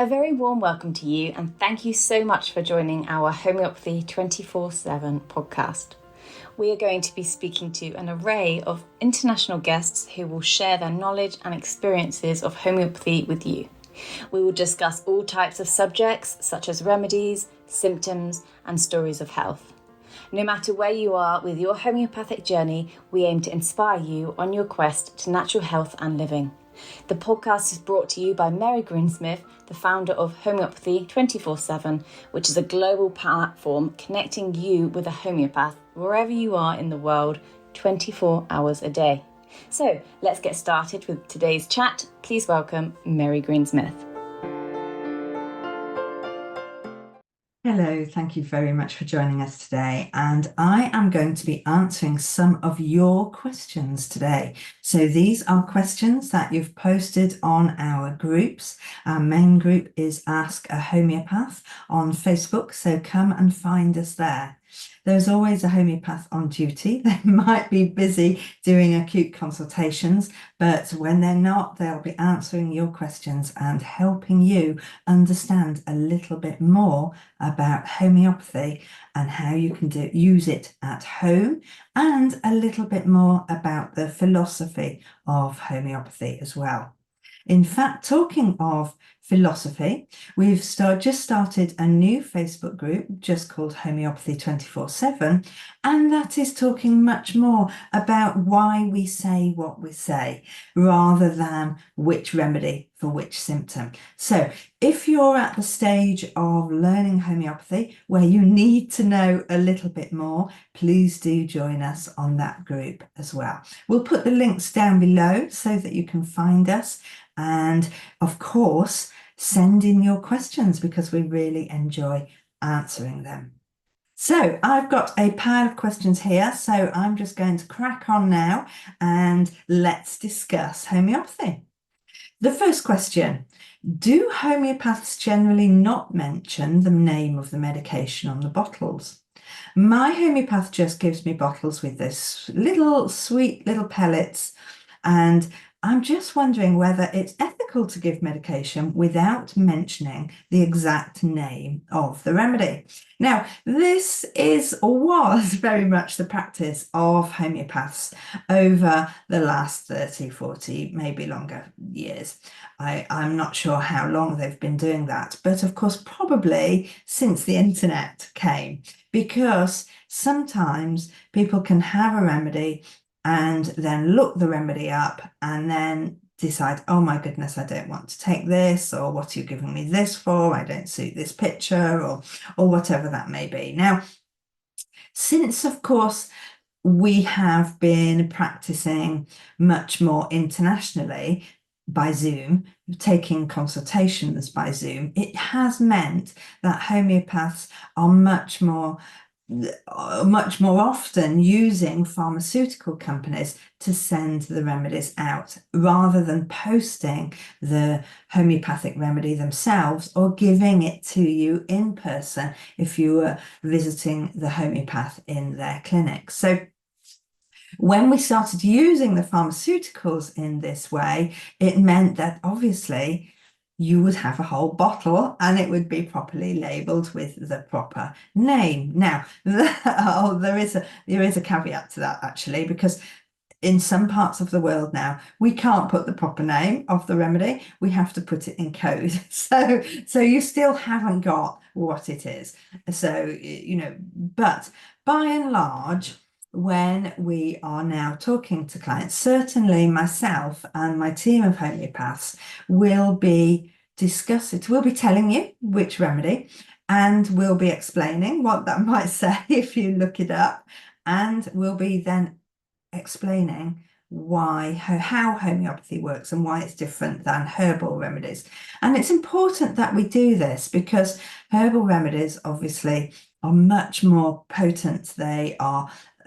A very warm welcome to you, and thank you so much for joining our Homeopathy 24/7 podcast. We are going to be speaking to an array of international guests who will share their knowledge and experiences of homeopathy with you. We will discuss all types of subjects such as remedies, symptoms, and stories of health. No matter where you are with your homeopathic journey, we aim to inspire you on your quest to natural health and living. The podcast is brought to you by Greensmith, the founder of Homeopathy 24/7, which is a global platform connecting you with a homeopath wherever you are in the world, 24 hours a day. So let's get started with today's chat. Please welcome Mary Greensmith. Hello, thank you very much for joining us today. And I am going to be answering some of your questions today. So these are questions that you've posted on our groups. Our main group is Ask a Homeopath on Facebook, so come and find us there. There's always a homeopath on duty. They might be busy doing acute consultations, but when they're not, they'll be answering your questions and helping you understand a little bit more about homeopathy and how you can use it at home, and a little bit more about the philosophy of homeopathy as well. In fact, talking of philosophy, we've just started a new Facebook group just called Homeopathy 24/7, and that is talking much more about why we say what we say rather than which remedy for which symptom. So if you're at the stage of learning homeopathy where you need to know a little bit more, please do join us on that group as well. We'll put the links down below so that you can find us. And of course, send in your questions because we really enjoy answering them. So I've got a pile of questions here, so I'm just going to crack on now and let's discuss homeopathy. The first question: do homeopaths generally not mention the name of the medication on the bottles? My homeopath just gives me bottles with this little sweet little pellets, and I'm just wondering whether it's ethical to give medication without mentioning the exact name of the remedy. Now, this is or was very much the practice of homeopaths over the last 30, 40, maybe longer years. I'm not sure how long they've been doing that, but of course, probably since the internet came, because sometimes people can have a remedy and then look the remedy up and then decide, oh my goodness, I don't want to take this, or what are you giving me this for? I don't suit this picture, or whatever that may be. Now, since of course we have been practicing much more internationally by Zoom, taking consultations by Zoom, it has meant that homeopaths are much more often using pharmaceutical companies to send the remedies out rather than posting the homeopathic remedy themselves or giving it to you in person if you were visiting the homeopath in their clinic. So when we started using the pharmaceuticals in this way, it meant that obviously you would have a whole bottle and it would be properly labelled with the proper name. Now, there is a caveat to that actually, because in some parts of the world now, we can't put the proper name of the remedy. We have to put it in code. So you still haven't got what it is. So, but by and large, when we are now talking to clients, certainly myself and my team of homeopaths will be we'll be telling you which remedy, and we'll be explaining what that might say if you look it up, and we'll be then explaining how homeopathy works and why it's different than herbal remedies. And it's important that we do this because herbal remedies obviously are much more potent. They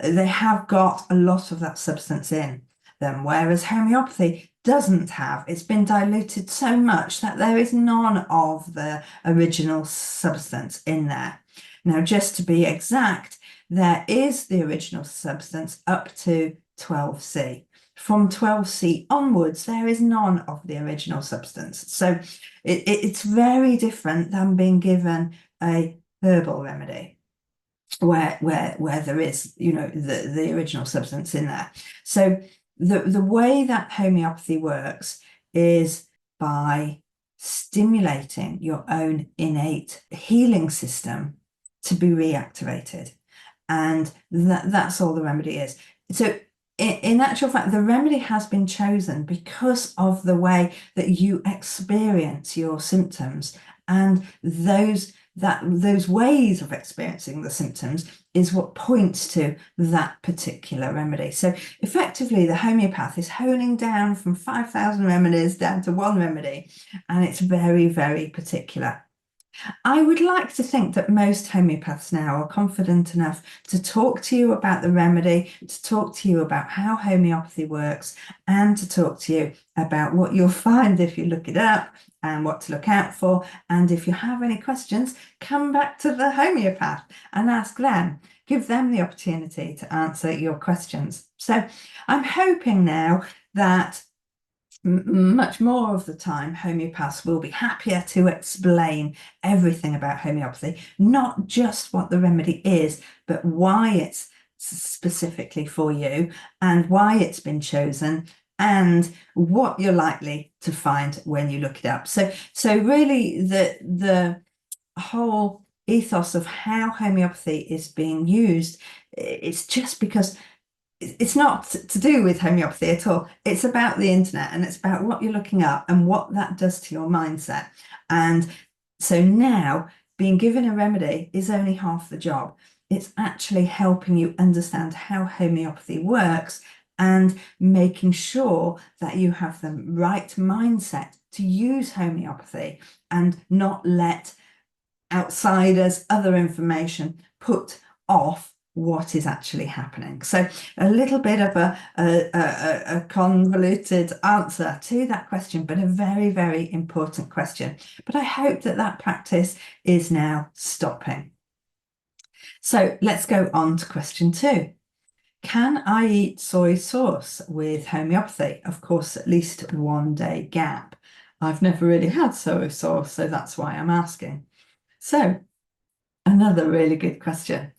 have got a lot of that substance in them, whereas homeopathy doesn't have. It's been diluted so much that there is none of the original substance in there. Now, just to be exact, there is the original substance up to 12C. from 12C onwards, there is none of the original substance. So it's very different than being given a herbal remedy where there is, the original substance in there. So the way that homeopathy works is by stimulating your own innate healing system to be reactivated. And that's all the remedy is. So in actual fact, the remedy has been chosen because of the way that you experience your symptoms, and those ways of experiencing the symptoms is what points to that particular remedy. So effectively, the homeopath is honing down from 5,000 remedies down to one remedy, and it's very, very particular. I would like to think that most homeopaths now are confident enough to talk to you about the remedy, to talk to you about how homeopathy works, and to talk to you about what you'll find if you look it up and what to look out for. And if you have any questions, come back to the homeopath and ask them. Give them the opportunity to answer your questions. So I'm hoping now that much more of the time, homeopaths will be happier to explain everything about homeopathy, not just what the remedy is, but why it's specifically for you and why it's been chosen and what you're likely to find when you look it up. So really the whole ethos of how homeopathy is being used, it's just because it's not to do with homeopathy at all. It's about the internet, and it's about what you're looking up and what that does to your mindset. And so now being given a remedy is only half the job. It's actually helping you understand how homeopathy works and making sure that you have the right mindset to use homeopathy and not let outsiders, other information put off what is actually happening. So a little bit of a convoluted answer to that question, but a very, very important question. But I hope that practice is now stopping. So let's go on to question 2. Can I eat soy sauce with homeopathy? Of course, at least 1 day gap. I've never really had soy sauce, so that's why I'm asking. So another really good question.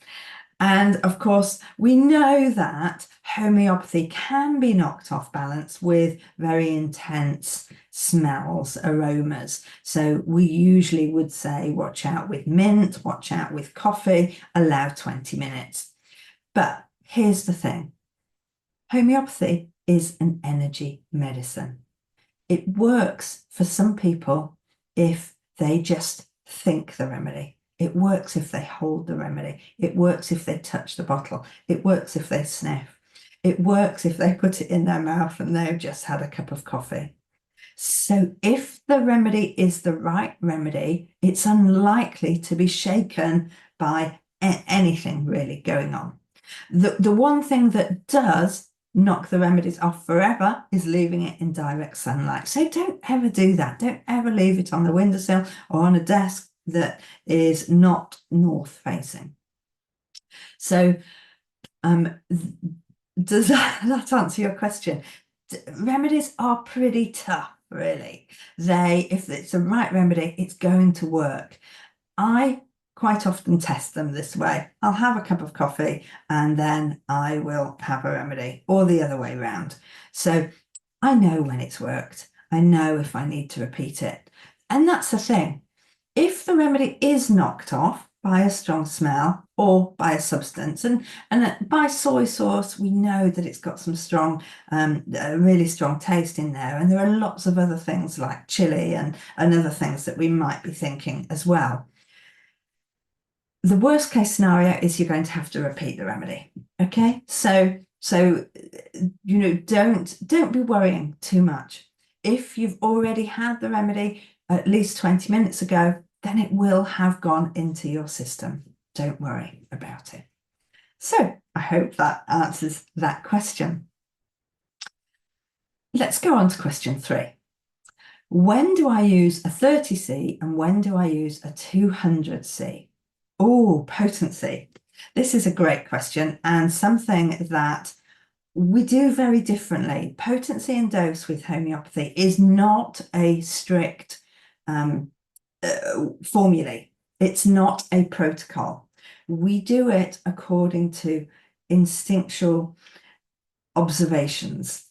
And of course, we know that homeopathy can be knocked off balance with very intense smells, aromas. So we usually would say, watch out with mint, watch out with coffee, allow 20 minutes. But here's the thing. Homeopathy is an energy medicine. It works for some people if they just think the remedy. It works if they hold the remedy. It works if they touch the bottle. It works if they sniff. It works if they put it in their mouth and they've just had a cup of coffee. So if the remedy is the right remedy, it's unlikely to be shaken by anything really going on. The one thing that does knock the remedies off forever is leaving it in direct sunlight. So don't ever do that. Don't ever leave it on the windowsill or on a desk that is not north facing. So does that answer your question? Remedies are pretty tough, really. If it's the right remedy, it's going to work. I quite often test them this way. I'll have a cup of coffee and then I will have a remedy, or the other way around. So I know when it's worked. I know if I need to repeat it. And that's the thing. If the remedy is knocked off by a strong smell or by a substance, and by soy sauce, we know that it's got some strong, really strong taste in there. And there are lots of other things like chili and other things that we might be thinking as well. The worst case scenario is you're going to have to repeat the remedy. Okay, so don't be worrying too much. If you've already had the remedy at least 20 minutes ago, then it will have gone into your system. Don't worry about it. So I hope that answers that question. Let's go on to question 3. When do I use a 30C and when do I use a 200C? Oh, potency. This is a great question and something that We do very differently. Potency and dose with homeopathy is not a strict formulae. It's not a protocol. We do it according to instinctual observations.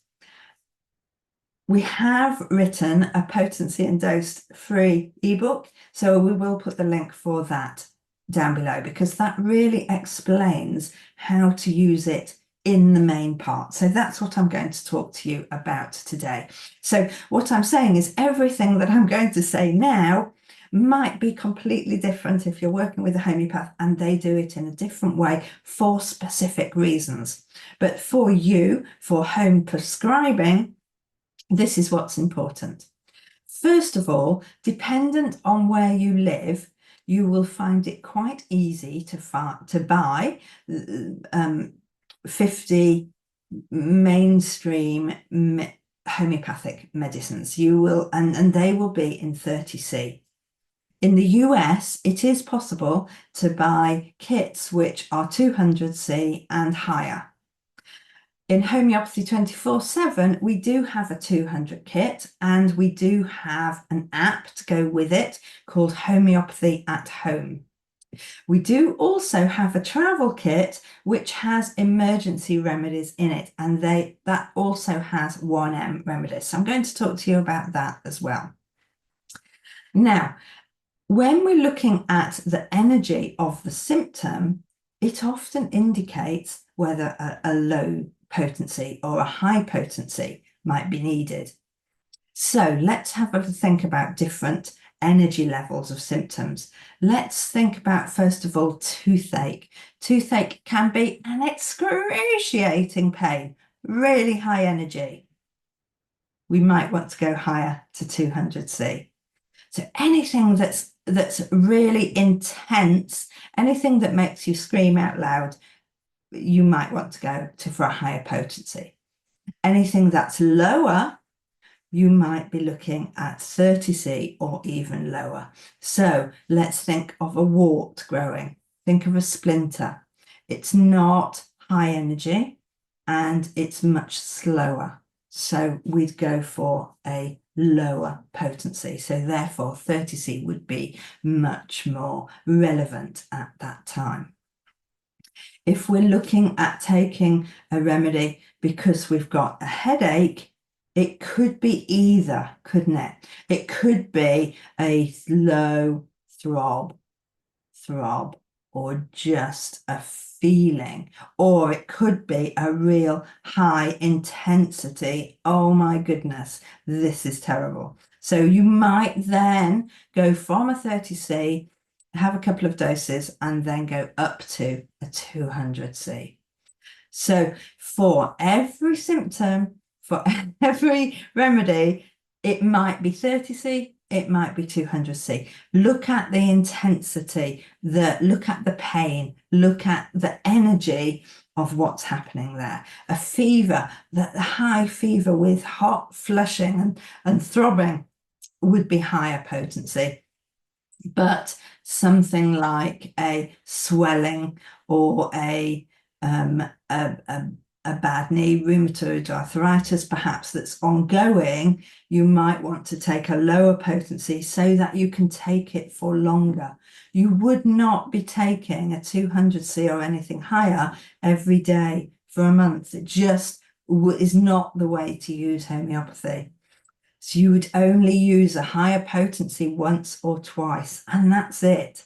We have written a potency and dose free ebook, so we will put the link for that down below, because that really explains how to use it in the main part. So that's what I'm going to talk to you about today. So what I'm saying is everything that I'm going to say now might be completely different if you're working with a homeopath and they do it in a different way for specific reasons. But for you, for home prescribing, this is what's important. First of all, dependent on where you live, you will find it quite easy to buy 50 mainstream homeopathic medicines. You will, and they will be in 30C. In the US, it is possible to buy kits which are 200C and higher. In Homeopathy 24/7, we do have a 200 kit, and we do have an app to go with it called Homeopathy at Home. We do also have a travel kit which has emergency remedies in it, and that also has 1M remedies. So I'm going to talk to you about that as well. Now, when we're looking at the energy of the symptom, it often indicates whether a low potency or a high potency might be needed. So let's have a think about different energy levels of symptoms. Let's think about, first of all, toothache. Toothache can be an excruciating pain, really high energy. We might want to go higher to 200C. So anything that's really intense, anything that makes you scream out loud, you might want to go for a higher potency. Anything that's lower, you might be looking at 30C or even lower. So let's think of a wart growing. Think of a splinter. It's not high energy and it's much slower. So we'd go for a lower potency. So therefore 30C would be much more relevant at that time. If we're looking at taking a remedy because we've got a headache, it could be either, couldn't it? It could be a low throb, or just a feeling, or it could be a real high intensity. Oh my goodness, this is terrible. So you might then go from a 30C, have a couple of doses, and then go up to a 200C. So for every symptom, for every remedy, it might be 30C, it might be 200C. Look at the intensity, look at the pain, look at the energy of what's happening there. A fever, the high fever with hot flushing and throbbing would be higher potency. But something like a swelling or a bad knee, rheumatoid arthritis, perhaps that's ongoing, you might want to take a lower potency so that you can take it for longer. You would not be taking a 200C or anything higher every day for a month. It just is not the way to use homeopathy. So you would only use a higher potency once or twice, and that's it.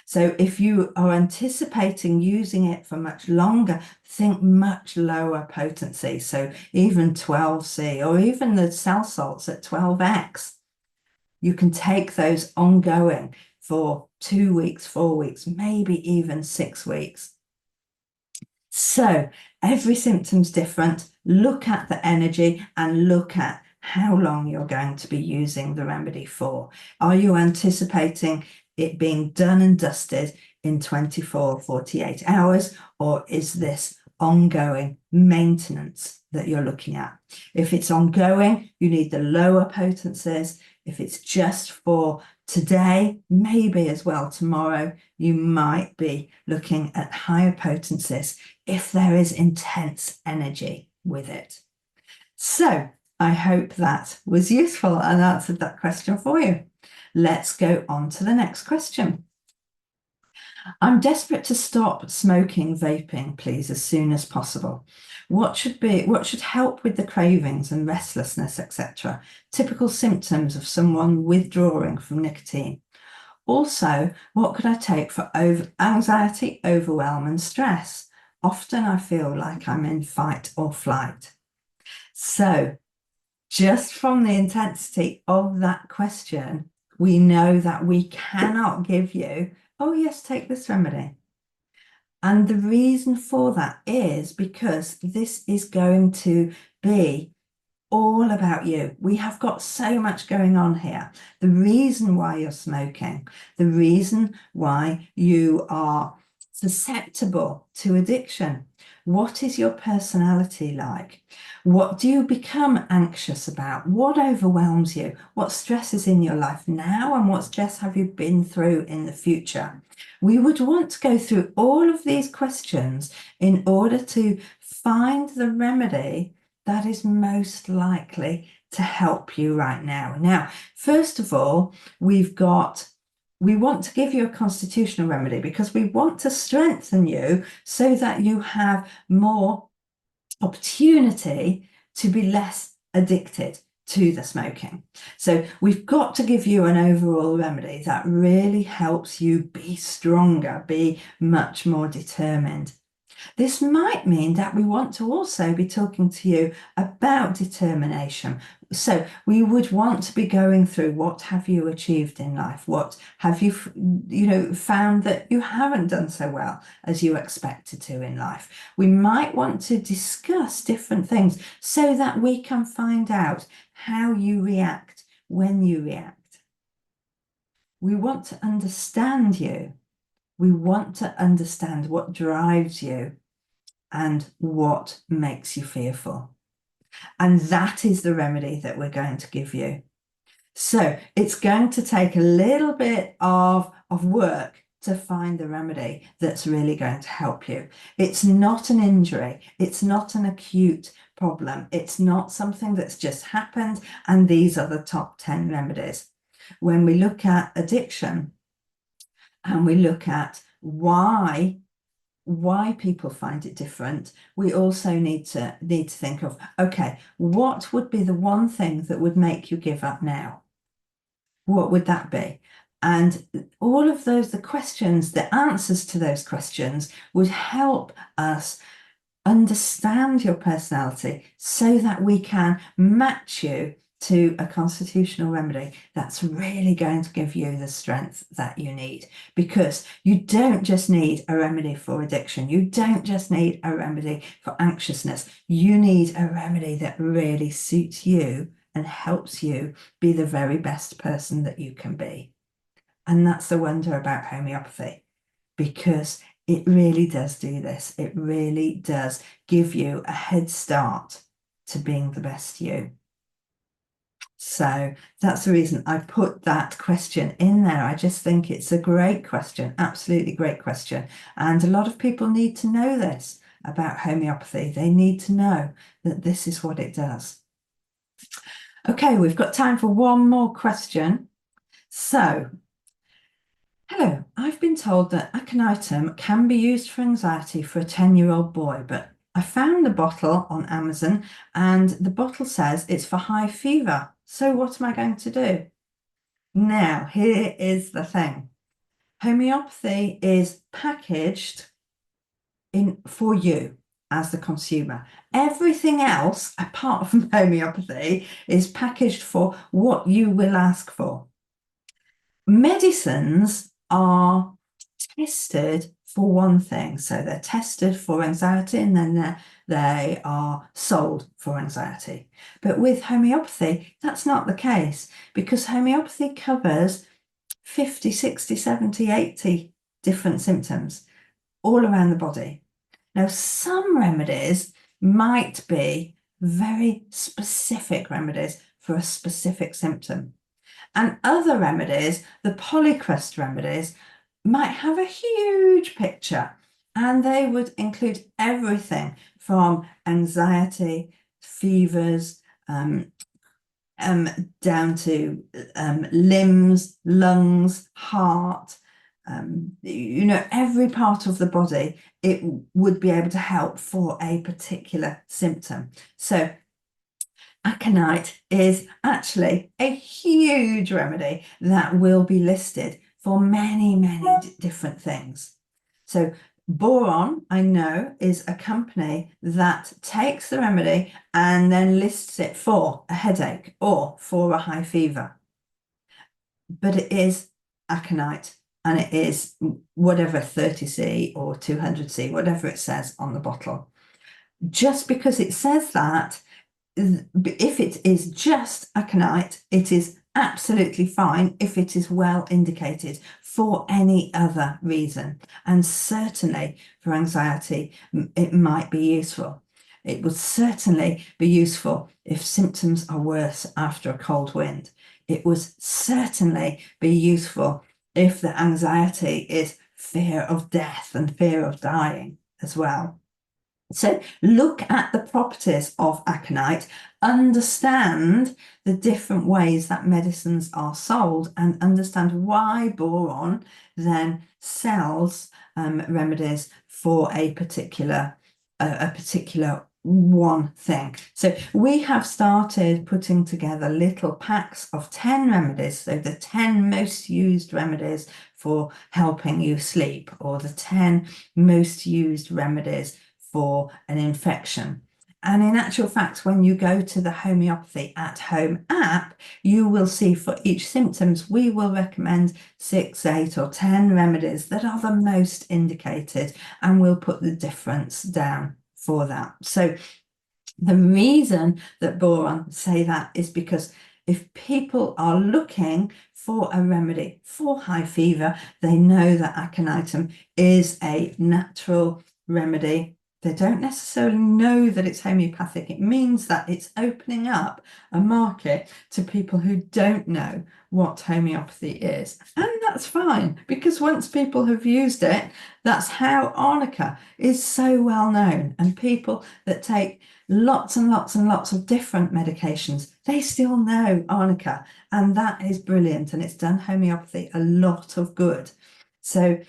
So if you are anticipating using it for much longer, think much lower potency. So even 12C or even the cell salts at 12X. You can take those ongoing for 2 weeks, 4 weeks, maybe even 6 weeks. So every symptom's different. Look at the energy and look at how long you're going to be using the remedy for. Are you anticipating it being done and dusted in 24, 48 hours, or is this ongoing maintenance that you're looking at? If it's ongoing, you need the lower potencies. If it's just for today, maybe as well tomorrow, you might be looking at higher potencies if there is intense energy with it. So I hope that was useful and answered that question for you. Let's go on to the next question. I'm desperate to stop smoking, vaping, please, as soon as possible. What should help with the cravings and restlessness, etc.? Typical symptoms of someone withdrawing from nicotine. Also, what could I take for anxiety, overwhelm, and stress? Often I feel like I'm in fight or flight. So, just from the intensity of that question, we know that we cannot give you, oh yes, take this remedy. And the reason for that is because this is going to be all about you. We have got so much going on here. The reason why you're smoking, the reason why you are susceptible to addiction. What is your personality like? What do you become anxious about? What overwhelms you? What stress is in your life now, and what stress have you been through in the future? We would want to go through all of these questions in order to find the remedy that is most likely to help you right now. Now, first of all, we want to give you a constitutional remedy because we want to strengthen you so that you have more opportunity to be less addicted to the smoking. So we've got to give you an overall remedy that really helps you be stronger, be much more determined. This might mean that we want to also be talking to you about determination. So we would want to be going through what have you achieved in life? What have you, found that you haven't done so well as you expected to in life? We might want to discuss different things so that we can find out how you react when you react. We want to understand you. We want to understand what drives you and what makes you fearful. And that is the remedy that we're going to give you. So it's going to take a little bit of work to find the remedy that's really going to help you. It's not an injury. It's not an acute problem. It's not something that's just happened and these are the top 10 remedies. When we look at addiction and we look at why people find it different, we also need to think of, okay, what would be the one thing that would make you give up now? What would that be? And all of those, the questions, the answers to those questions would help us understand your personality so that we can match you to a constitutional remedy that's really going to give you the strength that you need. Because you don't just need a remedy for addiction. You don't just need a remedy for anxiousness. You need a remedy that really suits you and helps you be the very best person that you can be. And that's the wonder about homeopathy, because it really does do this. It really does give you a head start to being the best you. So that's the reason I put that question in there. I just think it's a great question, absolutely great question. And a lot of people need to know this about homeopathy. They need to know that this is what it does. Okay, we've got time for one more question. So, hello, I've been told that aconitum can be used for anxiety for a 10-year-old boy, but I found the bottle on Amazon and the bottle says it's for high fever. So what am I going to do? Now, here is the thing. Homeopathy is packaged for you as the consumer. Everything else, apart from homeopathy, is packaged for what you will ask for. Medicines are tested for one thing. So they're tested for anxiety and then they are sold for anxiety. But with homeopathy, that's not the case, because homeopathy covers 50, 60, 70, 80 different symptoms all around the body. Now, some remedies might be very specific remedies for a specific symptom. And other remedies, the polycrest remedies, might have a huge picture, and they would include everything from anxiety, fevers, down to limbs, lungs, heart, every part of the body. It would be able to help for a particular symptom. So aconite is actually a huge remedy that will be listed for many, many different things. So Boron, I know, is a company that takes the remedy and then lists it for a headache or for a high fever. But it is aconite, and it is whatever 30C or 200C, whatever it says on the bottle. Just because it says that, if it is just aconite, it is absolutely fine if it is well indicated for any other reason. And certainly for anxiety, it might be useful. It would certainly be useful if symptoms are worse after a cold wind. It would certainly be useful if the anxiety is fear of death and fear of dying as well. So look at the properties of aconite, understand the different ways that medicines are sold, and understand why Boron then sells remedies for a particular one thing. So we have started putting together little packs of 10 remedies, so the 10 most used remedies for helping you sleep, or the 10 most used remedies for an infection. And in actual fact, when you go to the Homeopathy at Home app, you will see for each symptoms, we will recommend 6, 8 or 10 remedies that are the most indicated, and we'll put the difference down for that. So the reason that Boron say that is because if people are looking for a remedy for high fever, they know that aconitum is a natural remedy. They don't necessarily know that it's homeopathic. It means that it's opening up a market to people who don't know what homeopathy is. And that's fine, because once people have used it, that's how arnica is so well known. And people that take lots and lots and lots of different medications, they still know arnica, and that is brilliant, and it's done homeopathy a lot of good. So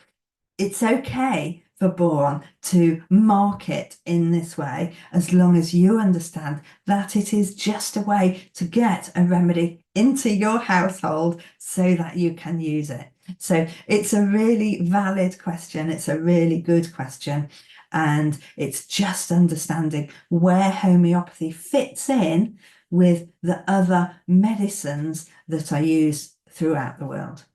it's okay for Boron to market in this way, as long as you understand that it is just a way to get a remedy into your household so that you can use it. So it's a really valid question. It's a really good question. And it's just understanding where homeopathy fits in with the other medicines that are used throughout the world.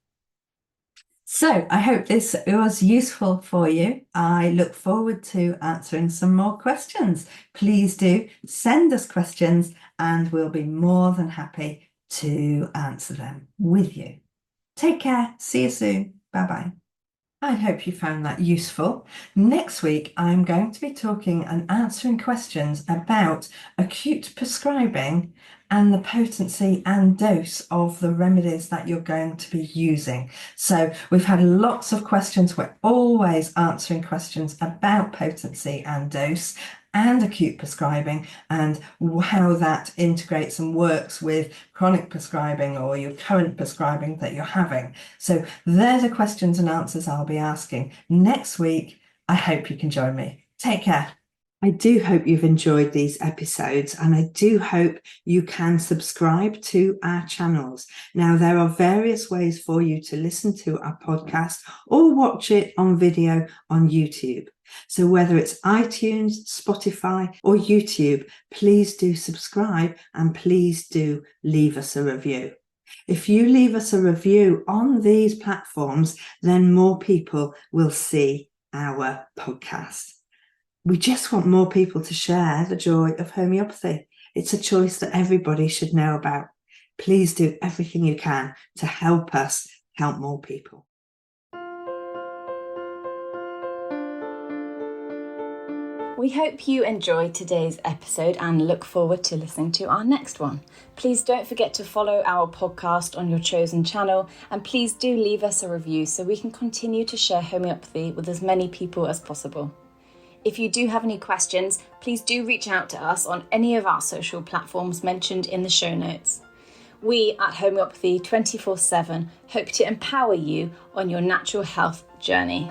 So I hope this was useful for you. I look forward to answering some more questions. Please do send us questions, and we'll be more than happy to answer them with you. Take care. See you soon. Bye-bye. I hope you found that useful. Next week, I'm going to be talking and answering questions about acute prescribing and the potency and dose of the remedies that you're going to be using. So we've had lots of questions. We're always answering questions about potency and dose and acute prescribing, and how that integrates and works with chronic prescribing or your current prescribing that you're having. So they're the questions and answers I'll be asking next week. I hope you can join me. Take care. I do hope you've enjoyed these episodes, and I do hope you can subscribe to our channels. Now, there are various ways for you to listen to our podcast or watch it on video on YouTube. So whether it's iTunes, Spotify, or YouTube, please do subscribe, and please do leave us a review. If you leave us a review on these platforms, then more people will see our podcast. We just want more people to share the joy of homeopathy. It's a choice that everybody should know about. Please do everything you can to help us help more people. We hope you enjoyed today's episode and look forward to listening to our next one. Please don't forget to follow our podcast on your chosen channel, and please do leave us a review so we can continue to share homeopathy with as many people as possible. If you do have any questions, please do reach out to us on any of our social platforms mentioned in the show notes. We at Homeopathy 24/7 hope to empower you on your natural health journey.